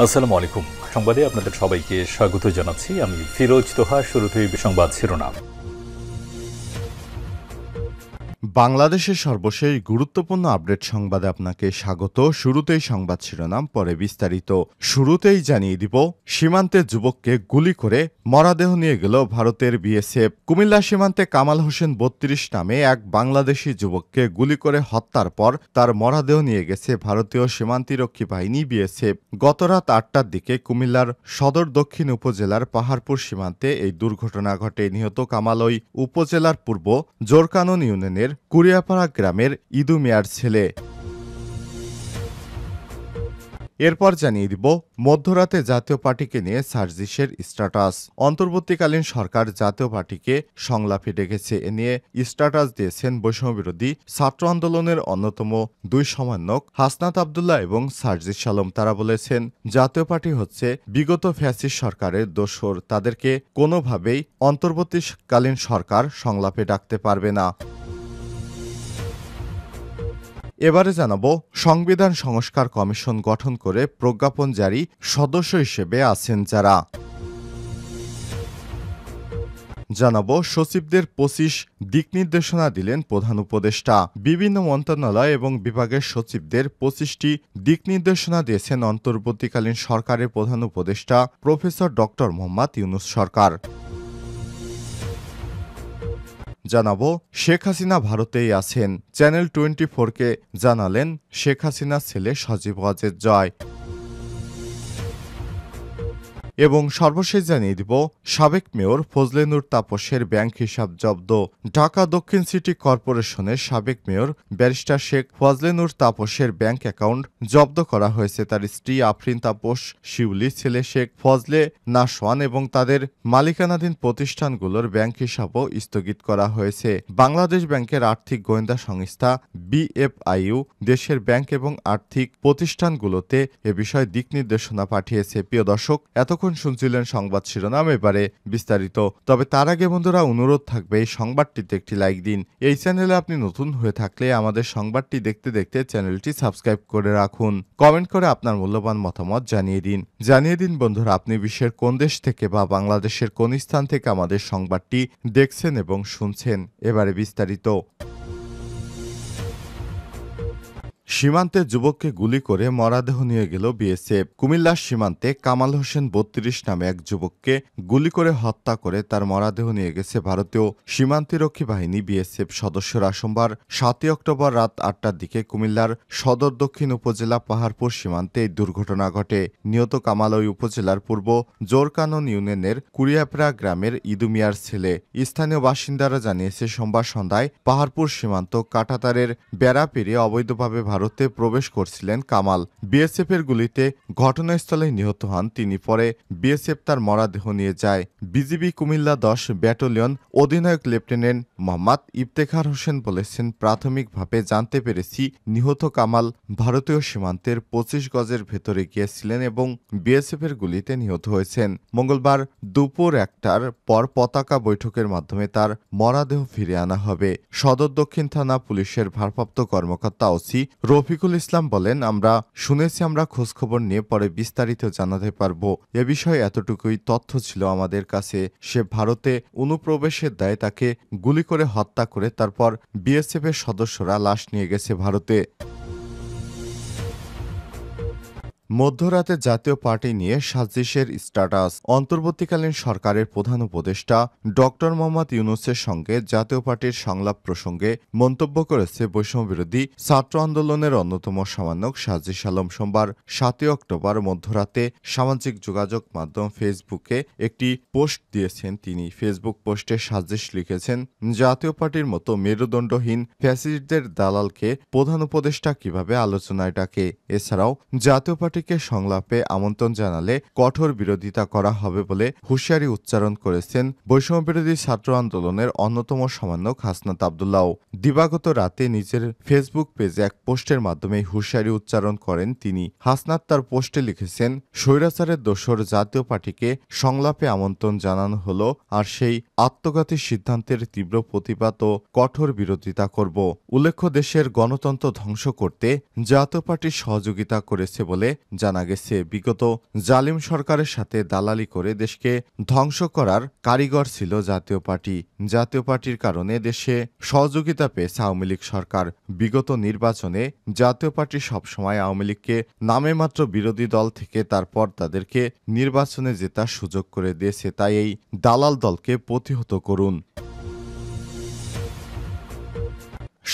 আসসালামু আলাইকুম। সংবাদে আপনাদের সবাইকে স্বাগত জানাচ্ছি। আমি ফিরোজ তোহা। শুরুতেই সংবাদ শিরোনাম। বাংলাদেশের সর্বশেষ গুরুত্বপূর্ণ আপডেট সংবাদে আপনাকে স্বাগত। শুরুতেই সংবাদ শিরোনাম, পরে বিস্তারিত। শুরুতেই জানিয়ে দিব, সীমান্তে যুবককে গুলি করে মরদেহ নিয়ে গেল ভারতের বিএসএফ। কুমিল্লা সীমান্তে কামাল হোসেন ৩২ নামে এক বাংলাদেশি যুবককে গুলি করে হত্যার পর তার মরদেহ নিয়ে গেছে ভারতীয় সীমান্তিরক্ষী বাহিনী বিএসএফ। গতরাত ৮টার দিকে কুমিল্লার সদর দক্ষিণ উপজেলার পাহাড়পুর সীমান্তে এই দুর্ঘটনা ঘটে। নিহত কামাল ওই উপজেলার পূর্ব জোরকানন ইউনিয়নের কুরিয়াপাড়া গ্রামের ইদু মিয়ার ছেলে। এরপর জানিয়ে দিব, মধ্যরাতে জাতীয় পার্টিকে নিয়ে সার্জিসের স্ট্যাটাস। অন্তর্বর্তীকালীন সরকার জাতীয় পার্টিকে সংলাপে ডেকেছে। এ নিয়ে স্ট্যাটাস দিয়েছেন বৈষম্যবিরোধী ছাত্র আন্দোলনের অন্যতম দুই সমন্বয়ক হাসনাত আবদুল্লাহ এবং সার্জিস আলম। তারা বলেছেন, জাতীয় পার্টি হচ্ছে বিগত ফ্যাসিস্ট সরকারের দোসর। তাদেরকে কোনোভাবেই অন্তর্বর্তীকালীন সরকার সংলাপে ডাকতে পারবে না। এবারে জানাবো, সংবিধান সংস্কার কমিশন গঠন করে প্রজ্ঞাপন জারি, সদস্য হিসেবে আছেন যারা। জানাবো, সচিবদের ২৫ দিক নির্দেশনা দিলেন প্রধান উপদেষ্টা। বিভিন্ন মন্ত্রণালয় এবং বিভাগের সচিবদের ২৫টি দিক নির্দেশনা দিয়েছেন অন্তর্বর্তীকালীন সরকারের প্রধান উপদেষ্টা প্রফেসর ডক্টর মোহাম্মদ ইউনূস সরকার। জানাবো, শেখ হাসিনা ভারতেই আছেন। চ্যানেল 24কে জানালেন শেখ হাসিনার ছেলে সজীব ওয়াজেদ জয়। এবং সর্বশেষ জানিয়ে দিব, সাবেক মেয়র ফজলে নূর তাপসের ব্যাংক হিসাব জব্দ। ঢাকা দক্ষিণ সিটি কর্পোরেশনের সাবেক mayor barrister Sheikh Fazle Noor তাপসের bank account জব্দ করা হয়েছে। তার স্ত্রী আফরিন তাপস, শিউলি, ছেলে শেখ ফজলে নাশওয়ান এবং তাদের মালিকানাধীন প্রতিষ্ঠানগুলোর ব্যাংক হিসাবও স্থগিত করা হয়েছে। বাংলাদেশ ব্যাংকের আর্থিক গোয়েন্দা সংস্থা বিএফআইইউ দেশের ব্যাংক এবং আর্থিক প্রতিষ্ঠানগুলোতে এ বিষয়ে দিক নির্দেশনা পাঠিয়েছে। প্রিয় দর্শক, এতক্ষণ শুনছিলেন সংবাদ শিরোনাম, এবারে বিস্তারিত। তবে তার আগে বন্ধুরা, অনুরোধ থাকবে এই সংবাদটিতে একটি লাইক দিন। এই চ্যানেলে আপনি নতুন হয়ে থাকলে আমাদের সংবাদটি দেখতে দেখতে চ্যানেলটি সাবস্ক্রাইব করে রাখুন। কমেন্ট করে আপনার মূল্যবান মতামত জানিয়ে দিন বন্ধুরা, আপনি বিশ্বের কোন দেশ থেকে বা বাংলাদেশের কোন স্থান থেকে আমাদের সংবাদটি দেখছেন এবং শুনছেন। এবারে বিস্তারিত। সীমান্তে যুবককে গুলি করে মরদেহ নিয়ে গেল বিএসএফ। কুমিল্লার সীমান্তে কামাল হোসেন ৩২ নামে এক যুবককে গুলি করে হত্যা করে তার মরদেহ নিয়ে গেছে ভারতীয় সীমান্তিরক্ষী বাহিনী বিএসএফ সদস্যরা। সোমবার ৭ই অক্টোবর রাত ৮টার দিকে কুমিল্লার সদর দক্ষিণ উপজেলা পাহাড়পুর সীমান্তে এই দুর্ঘটনা ঘটে। নিহত কামাল ওই উপজেলার পূর্ব জোরকানন ইউনিয়নের কুরিয়াপাড়া গ্রামের ইদু মিয়ার ছেলে। স্থানীয় বাসিন্দারা জানিয়েছে, সোমবার সন্ধ্যায় পাহাড়পুর সীমান্ত কাঁটাতারের বেড়া পেরিয়ে অবৈধভাবে ভারতে প্রবেশ করছিলেন কামাল। বিএসএফ এর গুলিতে ঘটনাস্থলে নিহত হন তিনি। পরে বিএসএফ তার মরদেহ নিয়ে যায়। বিজিবি কুমিল্লা ১০ ব্যাটালিয়ন অধিনায়ক লেফটেন্যান্ট মোহাম্মদ ইফতেখার হোসেন বলেছেন, প্রাথমিকভাবে জানতে পেরেছি নিহত কামাল ভারতীয় সীমান্তের ২৫ গজের ভেতরে গিয়েছিলেন এবং বিএসএফ এর গুলিতে নিহত হয়েছেন। মঙ্গলবার দুপুর ১টার পর পতাকা বৈঠকের মাধ্যমে তার মরদেহ ফিরে আনা হবে। সদর দক্ষিণ থানা পুলিশের ভারপ্রাপ্ত কর্মকর্তা ওসি রফিকুল ইসলাম বলেন, আমরা শুনেছি, আমরা খোঁজখবর নিয়ে পরে বিস্তারিত জানাতে পারব। এ বিষয়ে এতটুকুই তথ্য ছিল আমাদের কাছে। সে ভারতে অনুপ্রবেশের দায়ে তাকে গুলি করে হত্যা করে তারপর বিএসএফ এর সদস্যরা লাশ নিয়ে গেছে ভারতে। মধ্যরাতে জাতীয় পার্টি নিয়ে সার্জিসের স্ট্যাটাস। অন্তর্বর্তীকালীন সরকারের প্রধান উপদেষ্টা ডক্টর মোহাম্মদ ইউনূসের সঙ্গে জাতীয় পার্টির সংলাপ প্রসঙ্গে মন্তব্য করেছে বৈষম্যবিরোধী ছাত্র আন্দোলনের অন্যতম সমন্বয়ক সার্জিস আলম। সোমবার ৭ই অক্টোবর মধ্যরাতে সামাজিক যোগাযোগ মাধ্যম ফেসবুকে একটি পোস্ট দিয়েছেন তিনি। ফেসবুক পোস্টে সার্জিস লিখেছেন, জাতীয় পার্টির মতো মেরুদণ্ডহীন ফ্যাসিস্টদের দালালকে প্রধান উপদেষ্টা কিভাবে আলোচনায় ডাকে। এছাড়াও জাতীয় পার্টি সংলাপে আমন্ত্রণ জানালে কঠোর বিরোধিতা করা হবে বলে হুঁশিয়ারি উচ্চারণ করেছেন বৈষম্যবিরোধী ছাত্র আন্দোলনের অন্যতম সমন্বয়ক হাসনাত আবদুল্লাহ। দিবাগত রাতে নিজের ফেসবুক পেজে এক পোস্টের মাধ্যমে হুঁশিয়ারি উচ্চারণ করেন তিনি। হাসনাত তার পোস্টে লিখেছেন, স্বৈরাচারের দোসর জাতীয় পার্টিকে সংলাপে আমন্ত্রণ জানানো হলো, আর সেই আত্মঘাতী সিদ্ধান্তের তীব্র প্রতিবাদ ও কঠোর বিরোধিতা করব। উল্লেখ্য, দেশের গণতন্ত্র ধ্বংস করতে জাতীয় পার্টি সহযোগিতা করেছে বলে জানা গেছে বিগত জালিম সরকারের সাথে দালালি করে দেশকে ধ্বংস করার কারিগর ছিল জাতীয় পার্টি। জাতীয় পার্টির কারণে দেশে সহযোগিতা পেয়েছে আওয়ামী লীগ সরকার। বিগত নির্বাচনে জাতীয় পার্টি সবসময় আওয়ামী লীগকে নামে মাত্র বিরোধী দল থেকে তারপর তাদেরকে নির্বাচনে জেতার সুযোগ করে দিয়েছে। তাই এই দালাল দলকে প্রতিহত করুন।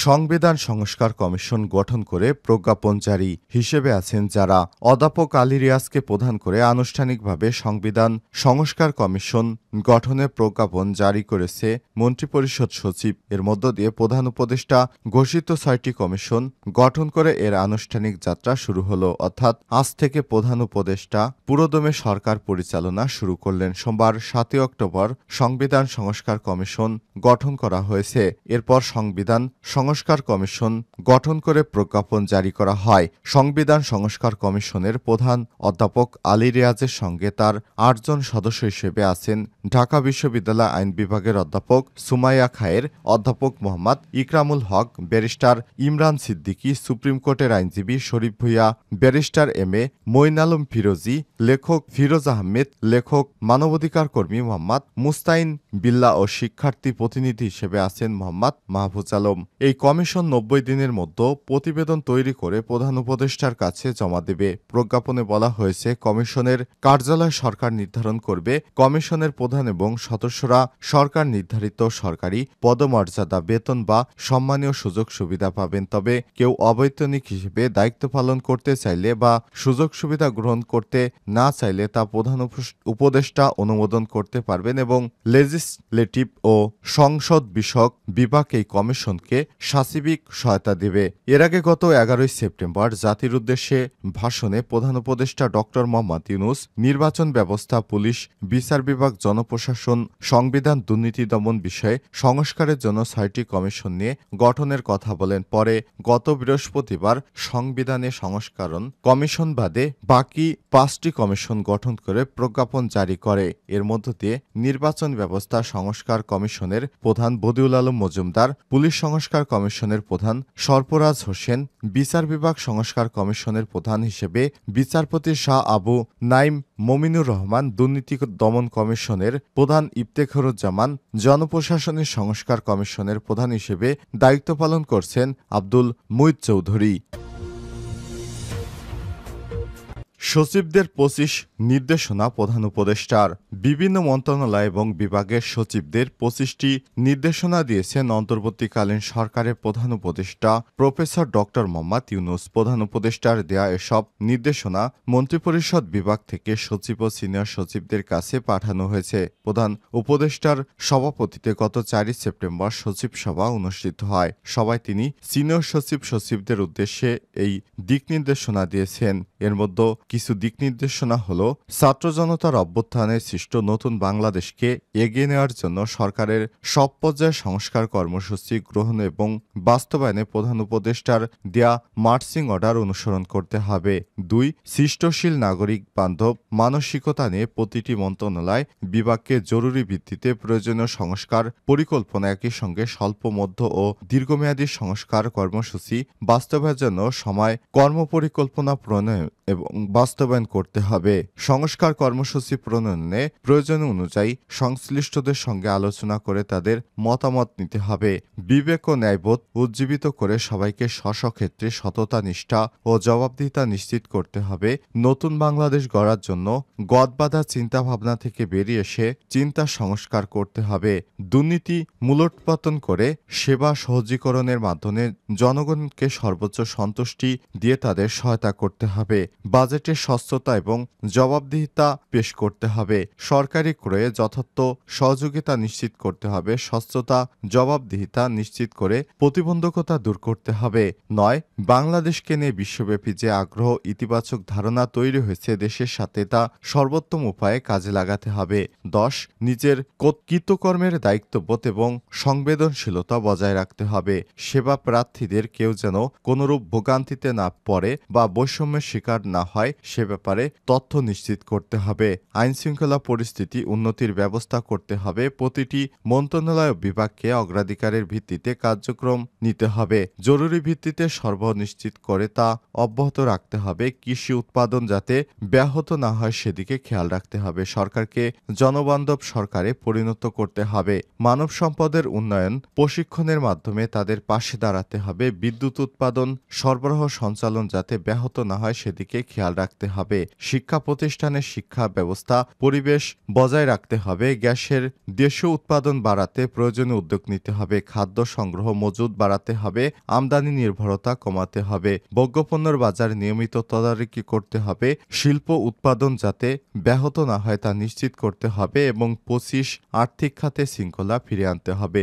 সংবিধান সংস্কার কমিশন গঠন করে প্রজ্ঞাপন জারি হিসেবে আছেন যারা অধ্যাপক আলী রিয়াজকে প্রধান করে আনুষ্ঠানিকভাবে সংবিধান সংস্কার কমিশন গঠনের প্রজ্ঞাপন জারি করেছে মন্ত্রিপরিষদ সচিব। এর মধ্য দিয়ে প্রধান উপদেষ্টা ঘোষিত ৬টি কমিশন গঠন করে এর আনুষ্ঠানিক যাত্রা শুরু হলো। অর্থাৎ আজ থেকে প্রধান উপদেষ্টা পুরোদমে সরকার পরিচালনা শুরু করলেন। সোমবার ৭ অক্টোবর সংবিধান সংস্কার কমিশন গঠন করা হয়েছে। এরপর সংবিধান সংস্কার কমিশন গঠন করে প্রজ্ঞাপন জারি করা হয়। সংবিধান সংস্কার কমিশনের প্রধান অধ্যাপক আলী রিয়াজের সঙ্গে তার ৮ জন সদস্য হিসেবে আছেন ঢাকা বিশ্ববিদ্যালয় আইন বিভাগের অধ্যাপক সুমাইয়া খায়ের, অধ্যাপক মোহাম্মদ ইকরামুল হক, ব্যারিস্টার ইমরান সিদ্দিকী, সুপ্রিম কোর্টের আইনজীবী শরীফ ভূঁইয়া, ব্যারিস্টার এম.এ মঈন আলম ফিরোজী, লেখক ফিরোজ আহমেদ, লেখক মানবাধিকার কর্মী মোহাম্মদ মুস্তাইন বিল্লাহ ও শিক্ষার্থী প্রতিনিধি হিসেবে আছেন মোহাম্মদ মাহফুজ আলম। এই কমিশন ৯০ দিনের মধ্যে প্রতিবেদন তৈরি করে প্রধান উপদেষ্টার কাছে জমা দেবে। প্রজ্ঞাপনে বলা হয়েছে কমিশনের কার্যালয় সরকার নির্ধারণ করবে। কমিশনের প্রধান এবং সদস্যরা সরকার নির্ধারিত সরকারি পদমর্যাদা, বেতন বা সম্মানীয় সুযোগ সুবিধা পাবেন। তবে কেউ অবৈতনিক হিসেবে দায়িত্ব পালন করতে চাইলে বা সুযোগ সুবিধা গ্রহণ করতে না চাইলে তা প্রধান উপদেষ্টা অনুমোদন করতে পারবেন এবং লেজিসলেটিভ ও সংসদ বিষয়ক বিভাগ এই কমিশনকে সাচিবিক সহায়তা দেবে। এর আগে গত ১১ সেপ্টেম্বর জাতির উদ্দেশ্যে ভাষণে প্রধান উপদেষ্টা ডক্টর মোহাম্মদ ইউনূস নির্বাচন ব্যবস্থা, পুলিশ, বিচার বিভাগ, জনপ্রশাসন, সংবিধান, দুর্নীতি দমন বিষয়ে সংস্কারের জন্য ৬টি কমিশন নিয়ে গঠনের কথা বলেন। পরে গত বৃহস্পতিবার সংবিধানে সংস্করণ কমিশন বাদে বাকি ৫টি কমিশন গঠন করে প্রজ্ঞাপন জারি করে। এর মধ্য দিয়ে নির্বাচন ব্যবস্থা সংস্কার কমিশনের প্রধান বদিউল আলম মজুমদার, পুলিশ সংস্কার কমিশনের প্রধান সরফরাজ হোসেন, বিচার বিভাগ সংস্কার কমিশনের প্রধান হিসেবে বিচারপতি শাহ আবু নাইম মমিনুর রহমান, দুর্নীতি দমন কমিশনের প্রধান ইফতেখারুজ্জামান, জনপ্রশাসনের সংস্কার কমিশনের প্রধান হিসেবে দায়িত্ব পালন করছেন আব্দুল মুইত চৌধুরী। সচিবদের ২৫ নির্দেশনা প্রধান উপদেষ্টার। বিভিন্ন মন্ত্রণালয় এবং বিভাগের সচিবদের ২৫টি নির্দেশনা দিয়েছেন অন্তর্বর্তীকালীন সরকারের প্রধান উপদেষ্টা প্রফেসর ডক্টর মোহাম্মদ ইউনূস। প্রধান উপদেষ্টার দেয়া এসব নির্দেশনা মন্ত্রিপরিষদ বিভাগ থেকে সচিব ও সিনিয়র সচিবদের কাছে পাঠানো হয়েছে। প্রধান উপদেষ্টার সভাপতিত্বে গত ৪ সেপ্টেম্বর সচিব সভা অনুষ্ঠিত হয়। সভায় তিনি সিনিয়র সচিবদের উদ্দেশ্যে এই দিক নির্দেশনা দিয়েছেন। এর মধ্যে কিছু দিক নির্দেশনা হল ছাত্র জনতার অভ্যুত্থানে সৃষ্ট নতুন বাংলাদেশকে এগিয়ে নেওয়ার জন্য সরকারের সব পর্যায়ে সংস্কার কর্মসূচি গ্রহণ এবং বাস্তবায়নে প্রধান উপদেষ্টার দেয়া মার্চিং অর্ডার অনুসরণ করতে হবে। ২. সৃষ্টশীল নাগরিক বান্ধব মানসিকতা নিয়ে প্রতিটি মন্ত্রণালয় বিভাগকে জরুরি ভিত্তিতে প্রয়োজনীয় সংস্কার পরিকল্পনা, একই সঙ্গে স্বল্প, মধ্য ও দীর্ঘমেয়াদী সংস্কার কর্মসূচি বাস্তবায়নের জন্য সময় কর্মপরিকল্পনা প্রণয়ন এবং বাস্তবায়ন করতে হবে। সংস্কার কর্মসূচি প্রণয়নে প্রয়োজন অনুযায়ী সংশ্লিষ্টদের সঙ্গে আলোচনা করে তাদের মতামত নিতে হবে। বিবেক ও ন্যায়বোধ উজ্জীবিত করে সবাইকে স্ব-স্ব-ক্ষেত্রে সততা, নিষ্ঠা ও জবাবদিহিতা নিশ্চিত করতে হবে। নতুন বাংলাদেশ গড়ার জন্য গদবাঁধা চিন্তাভাবনা থেকে বেরিয়ে এসে চিন্তা সংস্কার করতে হবে। দুর্নীতি মূলোৎপাটন করে সেবা সহজীকরণের মাধ্যমে জনগণকে সর্বোচ্চ সন্তুষ্টি দিয়ে তাদের সহায়তা করতে হবে। বাজেটে স্বচ্ছতা এবং জবাবদিহিতা পেশ করতে হবে। সরকারি ক্রয়ে যথার্থ সহযোগিতা নিশ্চিত করতে হবে। স্বচ্ছতা, জবাবদিহিতা নিশ্চিত করে প্রতিবন্ধকতা দূর করতে হবে। ৯. বাংলাদেশকে নিয়ে বিশ্বব্যাপী যে আগ্রহ, ইতিবাচক ধারণা তৈরি হয়েছে, দেশের সাথে তা সর্বোত্তম উপায়ে কাজে লাগাতে হবে। ১০. নিজের কৃতকর্মের দায়িত্ববোধ এবং সংবেদনশীলতা বজায় রাখতে হবে। সেবা প্রার্থীদের কেউ যেন কোনরূপ ভোগান্তিতে না পড়ে বা বৈষম্যের শিকার না হয় সে ব্যাপারে তথ্য নিশ্চিত করতে হবে। আইনশৃঙ্খলা পরিস্থিতি উন্নতির ব্যবস্থা করতে হবে। প্রতিটি মন্ত্রণালয় ও বিভাগকে অগ্রাধিকারের ভিত্তিতে কার্যক্রম নিতে হবে। জরুরি ভিত্তিতে সরবরাহ নিশ্চিত করে তা অব্যাহত রাখতে হবে। কৃষি উৎপাদন যাতে ব্যাহত না হয় সেদিকে খেয়াল রাখতে হবে। সরকারকে জনবান্ধব সরকারে পরিণত করতে হবে। মানব সম্পদের উন্নয়ন প্রশিক্ষণের মাধ্যমে তাদের পাশে দাঁড়াতে হবে। বিদ্যুৎ উৎপাদন সরবরাহ সঞ্চালন যাতে ব্যাহত না হয় সেদিকে খেয়াল রাখতে হবে। শিক্ষা প্রতিষ্ঠানের শিক্ষা ব্যবস্থা পরিবেশ বজায় রাখতে হবে। গ্যাসের দেশীয় উৎপাদন বাড়াতে প্রয়োজনীয় উদ্যোগ নিতে হবে। খাদ্য সংগ্রহ মজুদ বাড়াতে হবে। আমদানি নির্ভরতা কমাতে হবে। ভোগ্যপণ্যের বাজার নিয়মিত তদারকি করতে হবে। শিল্প উৎপাদন যাতে ব্যাহত না হয় তা নিশ্চিত করতে হবে এবং ২৫ আর্থিক খাতে শৃঙ্খলা ফিরিয়ে আনতে হবে।